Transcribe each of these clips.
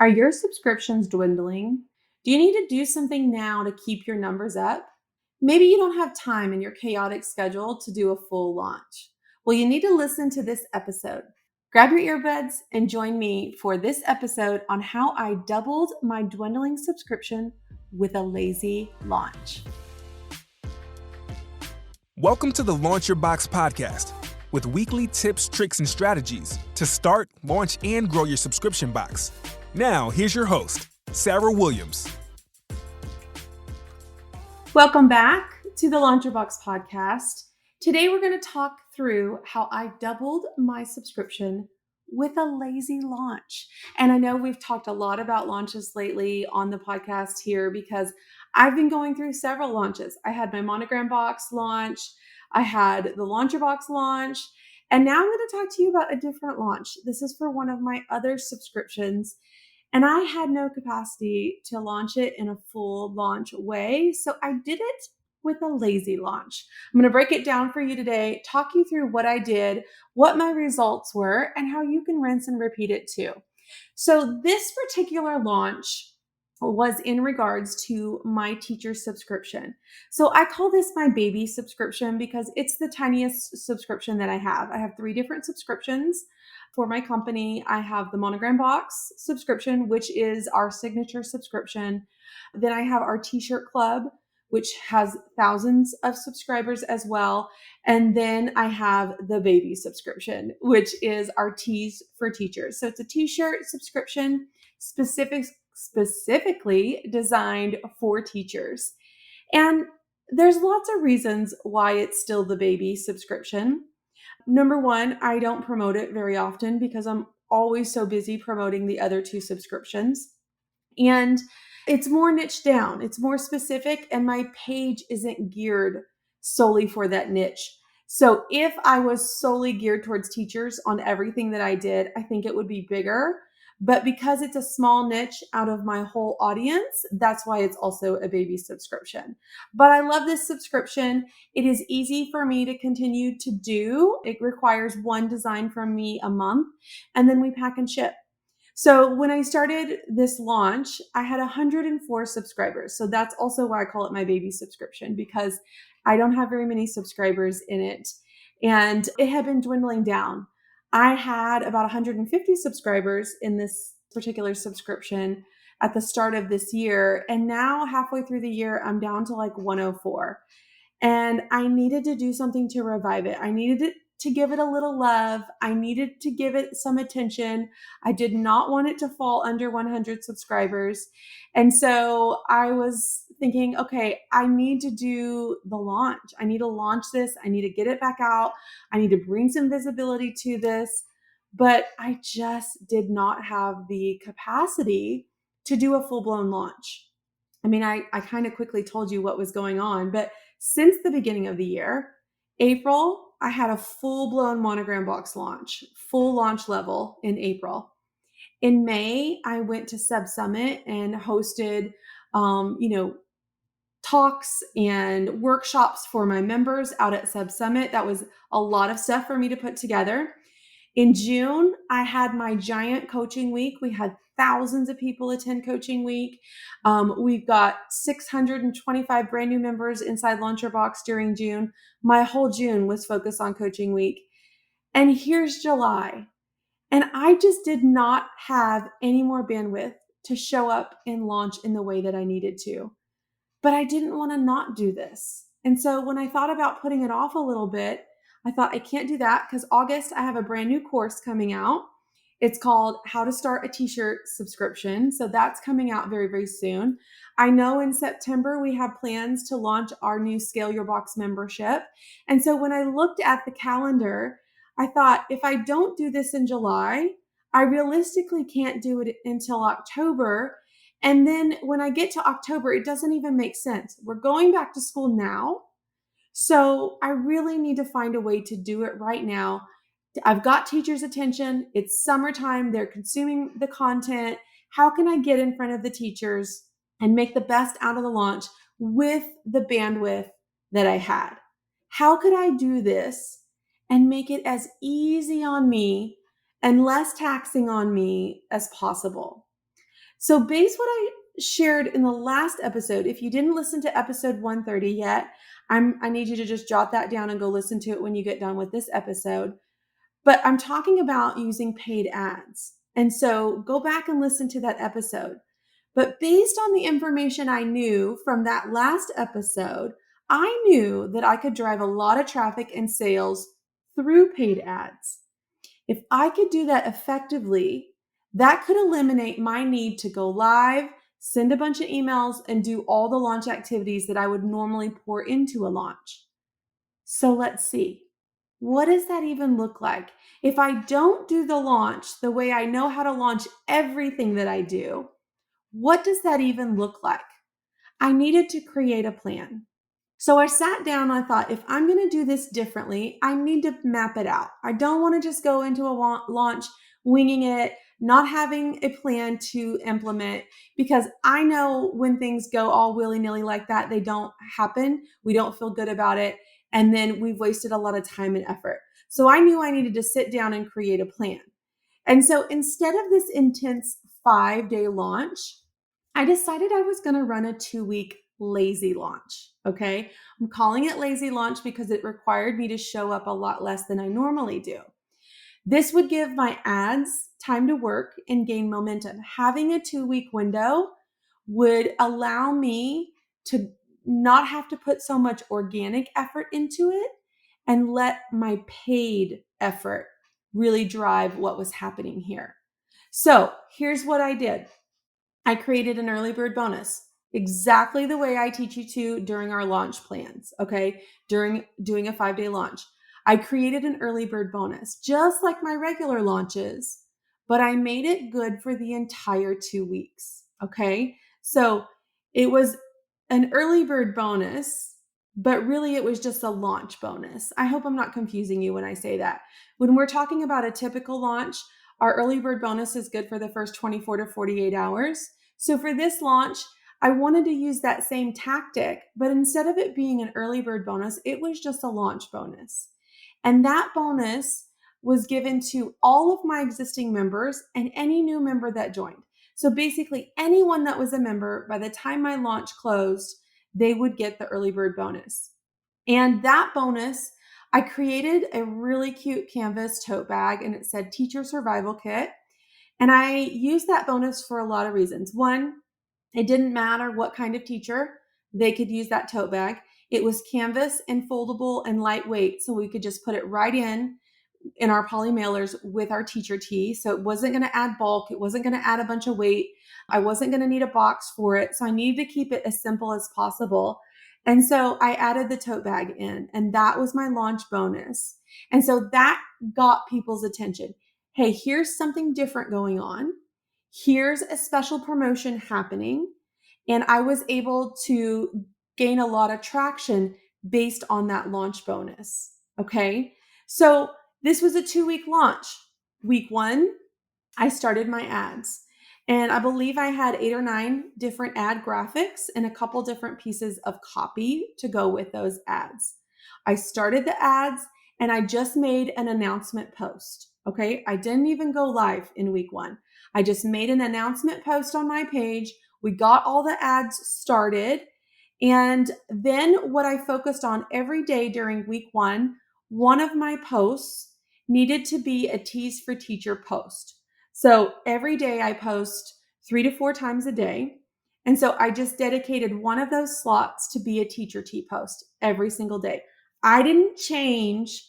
Are your subscriptions dwindling? Do you need to do something now to keep your numbers up? Maybe you don't have time in your chaotic schedule to do a full launch. Well, you need to listen to this episode. Grab your earbuds and join me for this episode on how I doubled my dwindling subscription with a lazy launch. Welcome to the Launch Your Box podcast with weekly tips, tricks, and strategies to start, launch, and grow your subscription box. Now, here's your host, Sarah Williams. Welcome back to the Launch Your Box podcast. Today, we're going to talk through how I doubled my subscription with a lazy launch. And I know we've talked a lot about launches lately on the podcast here because I've been going through several launches. I had my Monogram box launch, I had the Launch Your Box launch, and now I'm going to talk to you about a different launch. This is for one of my other subscriptions. And I had no capacity to launch it in a full launch way. So I did it with a lazy launch. I'm going to break it down for you today, talk you through what I did, what my results were, and how you can rinse and repeat it too. So this particular launch was in regards to my teacher subscription. So I call this my baby subscription because it's the tiniest subscription that I have. I have 3 different subscriptions. For my company, I have the Monogram box subscription, which is our signature subscription. Then I have our t-shirt club, which has thousands of subscribers as well. And then I have the baby subscription, which is our Tees for Teachers. So it's a t-shirt subscription specifically designed for teachers. And there's lots of reasons why it's still the baby subscription. Number one, I don't promote it very often because I'm always so busy promoting the other 2 subscriptions. And it's more niche down, it's more specific, and my page isn't geared solely for that niche. So if I was solely geared towards teachers on everything that I did, I think it would be bigger. But because it's a small niche out of my whole audience, that's why it's also a baby subscription. But I love this subscription. It is easy for me to continue to do. It requires 1 design from me a month, and then we pack and ship. So when I started this launch, I had 104 subscribers. So that's also why I call it my baby subscription, because I don't have very many subscribers in it. And it had been dwindling down. I had about 150 subscribers in this particular subscription at the start of this year. And now halfway through the year, I'm down to like 104. And I needed to do something to revive it. I needed to give it a little love. I needed to give it some attention. I did not want it to fall under 100 subscribers. And so I was thinking, okay, I need to do the launch. I need to launch this. I need to get it back out. I need to bring some visibility to this. But I just did not have the capacity to do a full-blown launch. I mean, I kind of quickly told you what was going on, but since the beginning of the year, April, I had a full-blown Monogram box launch, full launch level in April. In May, I went to SubSummit and hosted, talks and workshops for my members out at SubSummit. That was a lot of stuff for me to put together. In June, I had my giant coaching week. We had thousands of people attend coaching week. We've got 625 brand new members inside Launch Your Box during June. My whole June was focused on coaching week. And here's July. And I just did not have any more bandwidth to show up and launch in the way that I needed to. But I didn't want to not do this. And so when I thought about putting it off a little bit, I thought I can't do that because August, I have a brand new course coming out. It's called How to Start a T-Shirt Subscription. So that's coming out very, very soon. I know in September, we have plans to launch our new Scale Your Box membership. And so when I looked at the calendar, I thought if I don't do this in July, I realistically can't do it until October. And then when I get to October, it doesn't even make sense. We're going back to school now. So I really need to find a way to do it right now. I've got teachers' attention. It's summertime. They're consuming the content. How can I get in front of the teachers and make the best out of the launch with the bandwidth that I had? How could I do this and make it as easy on me and less taxing on me as possible? So based what I shared in the last episode, if you didn't listen to episode 130 yet, I need you to just jot that down and go listen to it when you get done with this episode. But I'm talking about using paid ads. And so go back and listen to that episode. But based on the information I knew from that last episode, I knew that I could drive a lot of traffic and sales through paid ads. If I could do that effectively, that could eliminate my need to go live, send a bunch of emails, and do all the launch activities that I would normally pour into a launch. So let's see. What does that even look like? If I don't do the launch the way I know how to launch everything that I do, what does that even look like? I needed to create a plan. So I sat down and I thought, if I'm going to do this differently, I need to map it out. I don't want to just go into a launch winging it, not having a plan to implement, because I know when things go all willy-nilly like that, they don't happen. We don't feel good about it. And then we've wasted a lot of time and effort. So I knew I needed to sit down and create a plan. And so instead of this intense 5-day launch, I decided I was going to run a 2-week lazy launch. Okay. I'm calling it lazy launch because it required me to show up a lot less than I normally do. This would give my ads time to work and gain momentum. Having a 2-week window would allow me to not have to put so much organic effort into it and let my paid effort really drive what was happening here. So here's what I did. I created an early bird bonus exactly the way I teach you to during our launch plans, okay? During doing a 5-day launch. I created an early bird bonus, just like my regular launches, but I made it good for the entire 2 weeks, okay? So it was an early bird bonus, but really it was just a launch bonus. I hope I'm not confusing you when I say that. When we're talking about a typical launch, our early bird bonus is good for the first 24 to 48 hours. So for this launch, I wanted to use that same tactic, but instead of it being an early bird bonus, it was just a launch bonus. And that bonus was given to all of my existing members and any new member that joined. So basically, anyone that was a member, by the time my launch closed, they would get the early bird bonus. And that bonus, I created a really cute canvas tote bag and it said Teacher Survival Kit. And I used that bonus for a lot of reasons. One, it didn't matter what kind of teacher, they could use that tote bag. It was canvas and foldable and lightweight, so we could just put it right in our poly mailers with our teacher tee. So it wasn't going to add bulk. It wasn't going to add a bunch of weight. I wasn't going to need a box for it. So I needed to keep it as simple as possible. And so I added the tote bag in, and that was my launch bonus. And so that got people's attention. Hey, here's something different going on. Here's a special promotion happening. And I was able to gain a lot of traction based on that launch bonus. Okay. So this was a 2-week launch. Week 1, I started my ads. And I believe I had 8 or 9 different ad graphics and a couple different pieces of copy to go with those ads. I started the ads and I just made an announcement post. Okay. I didn't even go live in week 1. I just made an announcement post on my page. We got all the ads started. And then what I focused on every day during week 1, one of my posts needed to be a Tease for Teacher post. So every day I post 3 to 4 times a day. And so I just dedicated one of those slots to be a teacher tee post every single day. I didn't change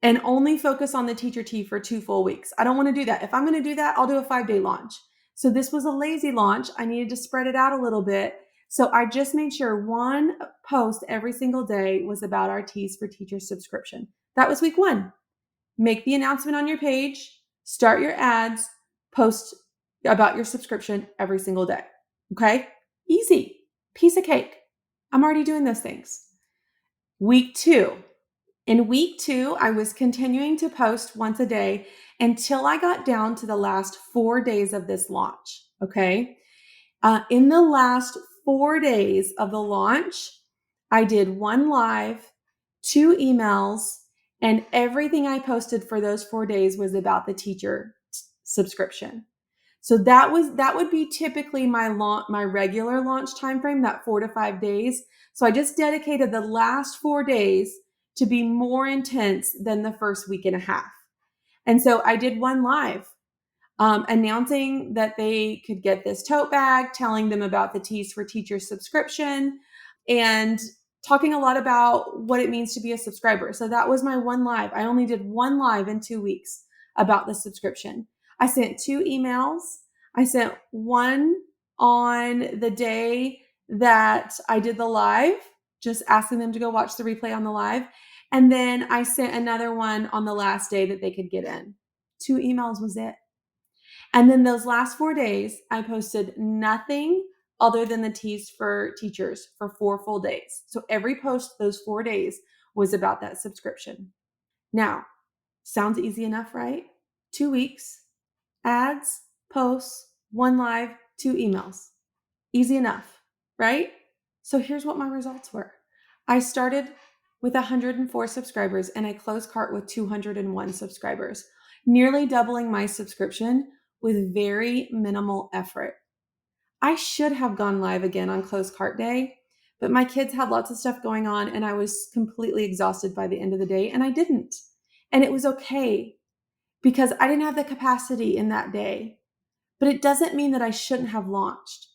and only focus on the teacher tee for 2 full weeks. I don't want to do that. If I'm going to do that, I'll do a 5-day launch. So this was a lazy launch. I needed to spread it out a little bit. So I just made sure one post every single day was about our Tease for Teacher subscription. That was week 1. Make the announcement on your page, start your ads, post about your subscription every single day. Okay? Easy. Piece of cake. I'm already doing those things. Week 2. In week 2, I was continuing to post once a day until I got down to the last 4 days of this launch. Okay? In the last 4 days of the launch, I did 1 live, 2 emails, and everything I posted for those 4 days was about the teacher subscription. So that would be typically my regular launch time frame, that 4 to 5 days. So I just dedicated the last 4 days to be more intense than the first week and a half. And so I did one live announcing that they could get this tote bag, telling them about the Tees for Teachers subscription, and talking a lot about what it means to be a subscriber. So that was my one live. I only did one live in 2 weeks about the subscription. I sent 2 emails. I sent one on the day that I did the live, just asking them to go watch the replay on the live. And then I sent another one on the last day that they could get in. 2 emails was it. And then those last 4 days, I posted nothing other than the Tees for Teachers for 4 full days. So every post those 4 days was about that subscription. Now, sounds easy enough, right? 2 weeks, ads, posts, 1 live, 2 emails. Easy enough, right? So here's what my results were. I started with 104 subscribers and I closed cart with 201 subscribers, nearly doubling my subscription with very minimal effort. I should have gone live again on close cart day, but my kids had lots of stuff going on and I was completely exhausted by the end of the day and I didn't. And it was okay because I didn't have the capacity in that day. But it doesn't mean that I shouldn't have launched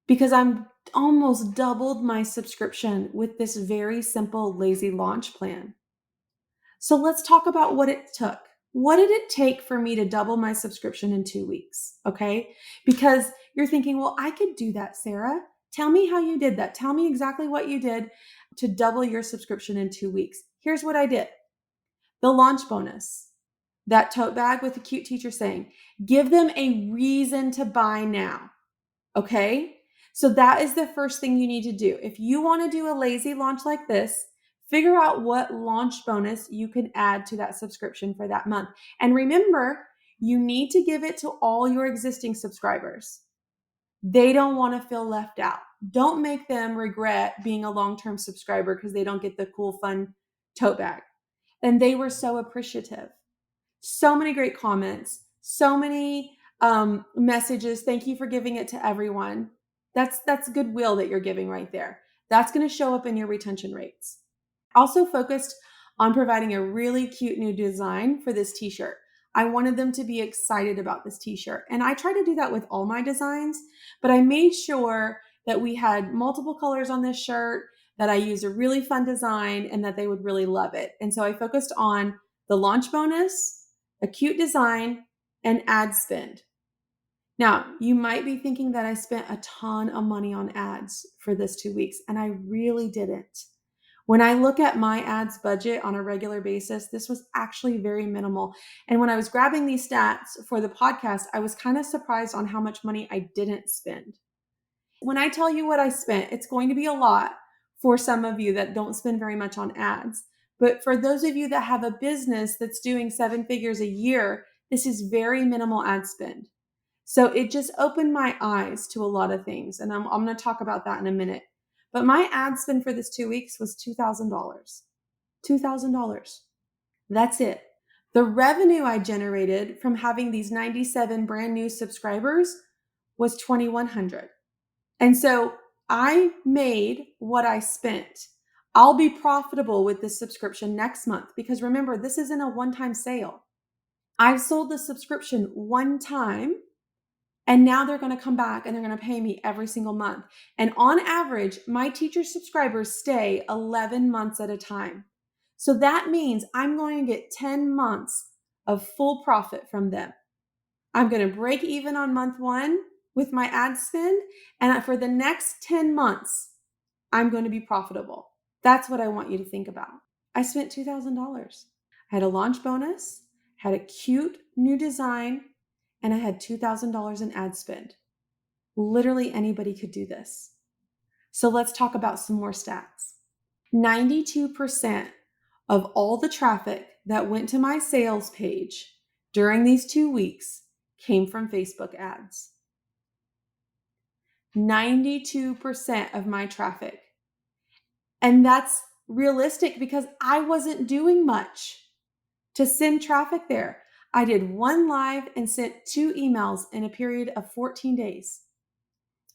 because I'm almost doubled my subscription with this very simple, lazy launch plan. So let's talk about what it took. What did it take for me to double my subscription in 2 weeks? Okay. Because you're thinking, well, I could do that, Sarah. Tell me how you did that. Tell me exactly what you did to double your subscription in 2 weeks. Here's what I did. The launch bonus, that tote bag with the cute teacher saying, give them a reason to buy now. Okay. So that is the first thing you need to do. If you want to do a lazy launch like this, figure out what launch bonus you can add to that subscription for that month. And remember, you need to give it to all your existing subscribers. They don't want to feel left out. Don't make them regret being a long-term subscriber because they don't get the cool, fun tote bag. And they were so appreciative. So many great comments, so many messages. Thank you for giving it to everyone. That's goodwill that you're giving right there. That's going to show up in your retention rates. Also focused on providing a really cute new design for this t-shirt. I wanted them to be excited about this t-shirt. And I try to do that with all my designs, but I made sure that we had multiple colors on this shirt, that I used a really fun design, and that they would really love it. And so I focused on the launch bonus, a cute design, and ad spend. Now, you might be thinking that I spent a ton of money on ads for this 2 weeks, and I really didn't. When I look at my ads budget on a regular basis, this was actually very minimal. And when I was grabbing these stats for the podcast, I was kind of surprised on how much money I didn't spend. When I tell you what I spent, it's going to be a lot for some of you that don't spend very much on ads. But for those of you that have a business that's doing 7 figures a year, this is very minimal ad spend. So it just opened my eyes to a lot of things. And I'm going to talk about that in a minute. But my ad spend for this 2 weeks was $2,000. $2,000. That's it. The revenue I generated from having these 97 brand new subscribers was $2,100. And so I made what I spent. I'll be profitable with this subscription next month because remember, this isn't a one-time sale. I've sold the subscription one time and now they're going to come back and they're going to pay me every single month. And on average, my teacher subscribers stay 11 months at a time. So that means I'm going to get 10 months of full profit from them. I'm going to break even on month 1 with my ad spend. And for the next 10 months, I'm going to be profitable. That's what I want you to think about. I spent $2,000. I had a launch bonus, had a cute new design, and I had $2,000 in ad spend. Literally anybody could do this. So let's talk about some more stats. 92% of all the traffic that went to my sales page during these 2 weeks came from Facebook ads. 92% of my traffic. And that's realistic because I wasn't doing much to send traffic there. I did 1 live and sent 2 emails in a period of 14 days.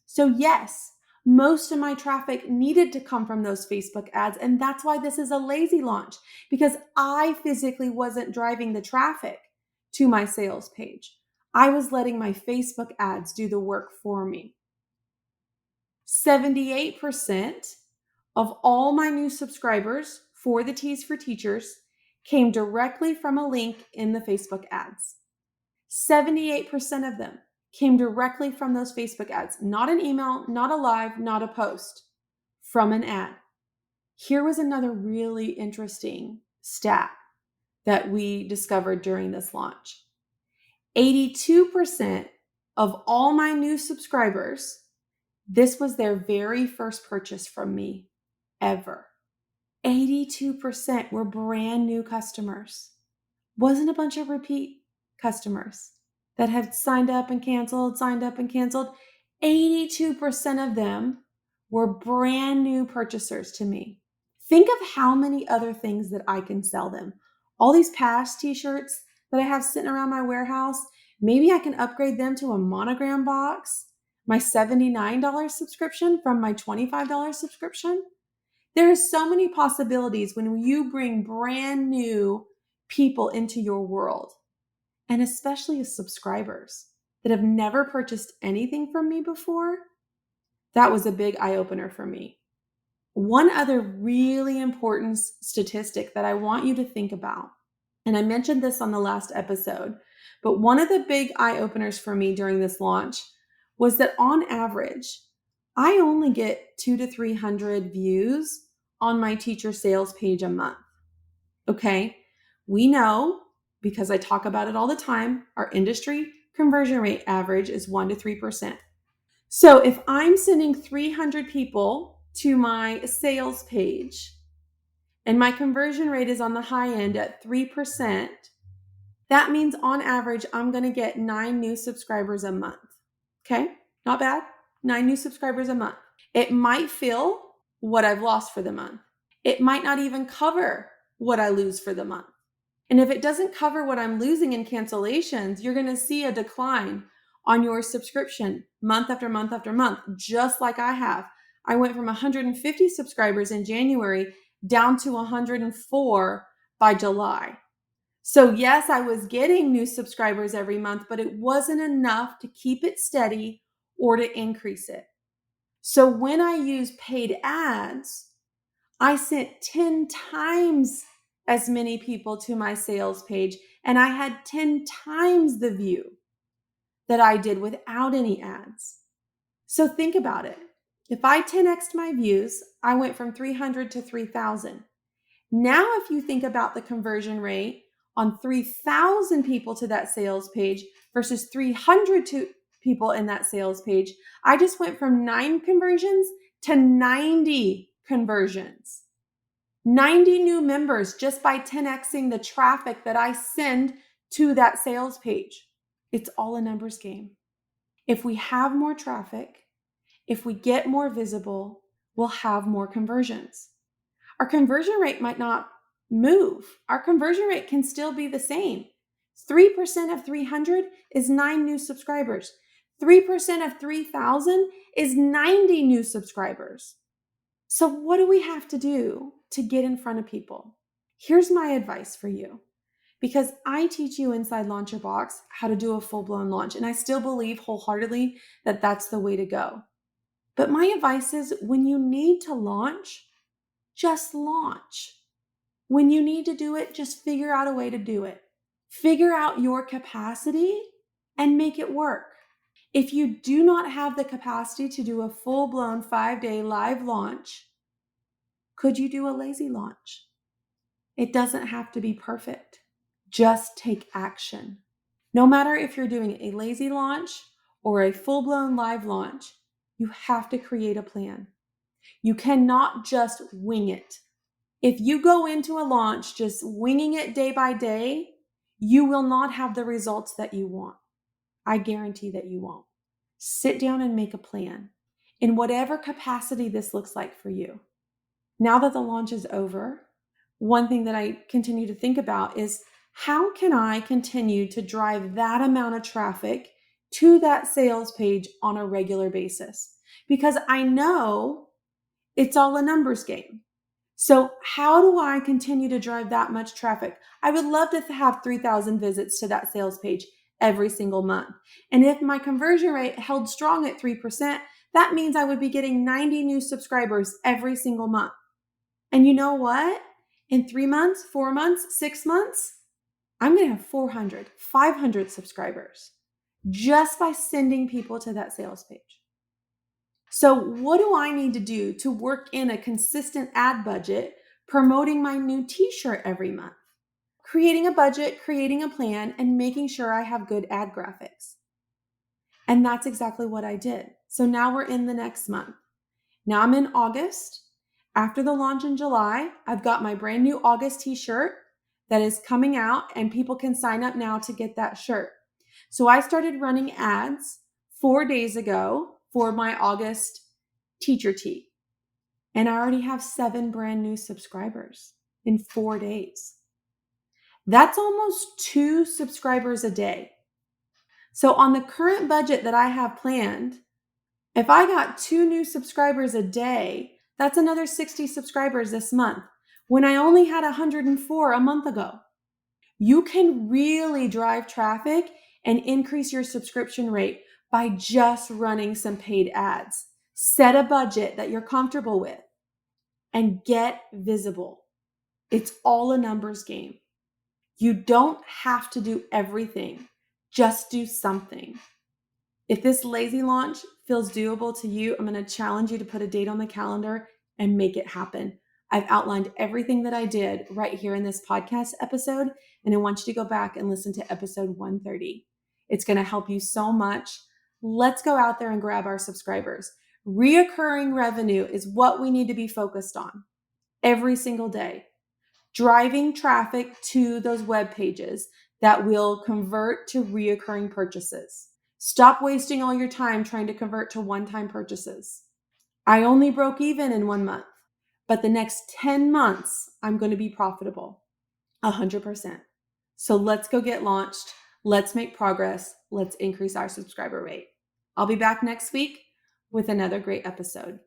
So yes, most of my traffic needed to come from those Facebook ads. And that's why this is a lazy launch, because I physically wasn't driving the traffic to my sales page. I was letting my Facebook ads do the work for me. 78% of all my new subscribers for the Teas for Teachers came directly from a link in the Facebook ads. 78% of them came directly from those Facebook ads, not an email, not a live, not a post, from an ad. Here was another really interesting stat that we discovered during this launch. 82% of all my new subscribers, this was their very first purchase from me ever. 82% were brand new customers. Wasn't a bunch of repeat customers that had signed up and canceled. 82% of them were brand new purchasers to me. Think of how many other things that I can sell them. All these past t-shirts that I have sitting around my warehouse, maybe I can upgrade them to a Monogram box, my $79 subscription from my $25 subscription. There are so many possibilities when you bring brand new people into your world, and especially as subscribers that have never purchased anything from me before. That was a big eye-opener for me. One other really important statistic that I want you to think about, and I mentioned this on the last episode, but one of the big eye-openers for me during this launch was that on average, I only get 200 to 300 views on my teacher sales page a month. Okay, we know, because I talk about it all the time, our industry conversion rate average is 1% to 3%. So if I'm sending 300 people to my sales page and my conversion rate is on the high end at 3%, that means on average, I'm going to get 9 new subscribers a month. Okay, not bad. 9 new subscribers a month. It might fill what I've lost for the month. It might not even cover what I lose for the month. And if it doesn't cover what I'm losing in cancellations, you're going to see a decline on your subscription month after month after month, just like I have. I went from 150 subscribers in January down to 104 by July. So yes, I was getting new subscribers every month, but it wasn't enough to keep it steady or to increase it. So when I use paid ads, I sent 10 times as many people to my sales page, and I had 10 times the view that I did without any ads. So think about it. If I 10x'd my views, I went from 300 to 3,000. Now, if you think about the conversion rate on 3,000 people to that sales page versus 300 people in that sales page, I just went from 9 conversions to 90 conversions. 90 new members just by 10xing the traffic that I send to that sales page. It's all a numbers game. If we have more traffic, if we get more visible, we'll have more conversions. Our conversion rate might not move. Our conversion rate can still be the same. 3% of 300 is 9 new subscribers. 3% of 3,000 is 90 new subscribers. So what do we have to do to get in front of people? Here's my advice for you, because I teach you inside Launch Your Box how to do a full-blown launch, and I still believe wholeheartedly that that's the way to go. But my advice is, when you need to launch, just launch. When you need to do it, just figure out a way to do it. Figure out your capacity and make it work. If you do not have the capacity to do a full-blown 5-day live launch, could you do a lazy launch? It doesn't have to be perfect. Just take action. No matter if you're doing a lazy launch or a full-blown live launch, you have to create a plan. You cannot just wing it. If you go into a launch just winging it day by day, you will not have the results that you want. I guarantee that you won't. Sit down and make a plan in whatever capacity this looks like for you. Now that the launch is over, one thing that I continue to think about is, How can I continue to drive that amount of traffic to that sales page on a regular basis? Because I know it's all a numbers game. So how do I continue to drive that much traffic? I would love to have 3,000 visits to that sales page every single month. And if my conversion rate held strong at 3%, that means I would be getting 90 new subscribers every single month. And you know what? In 3 months, 4 months, 6 months, I'm going to have 400, 500 subscribers just by sending people to that sales page. So what do I need to do to work in a consistent ad budget, promoting my new t-shirt every month? Creating a budget, creating a plan, and making sure I have good ad graphics. And that's exactly what I did. So now we're in the next month. Now I'm in August. After the launch in July, I've got my brand new August t-shirt that is coming out, and people can sign up now to get that shirt. So I started running ads 4 days ago for my August teacher tee. And I already have 7 brand new subscribers in 4 days. That's almost 2 subscribers a day. So on the current budget that I have planned, if I got 2 new subscribers a day, that's another 60 subscribers this month when I only had 104 a month ago. You can really drive traffic and increase your subscription rate by just running some paid ads. Set a budget that you're comfortable with and get visible. It's all a numbers game. You don't have to do everything. Just do something. If this lazy launch feels doable to you, I'm going to challenge you to put a date on the calendar and make it happen. I've outlined everything that I did right here in this podcast episode, and I want you to go back and listen to episode 130. It's going to help you so much. Let's go out there and grab our subscribers. Reoccurring revenue is what we need to be focused on every single day. Driving traffic to those web pages that will convert to reoccurring purchases. Stop wasting all your time trying to convert to one-time purchases. I only broke even in 1 month, but the next 10 months, I'm going to be profitable 100%. So let's go get launched. Let's make progress. Let's increase our subscriber rate. I'll be back next week with another great episode.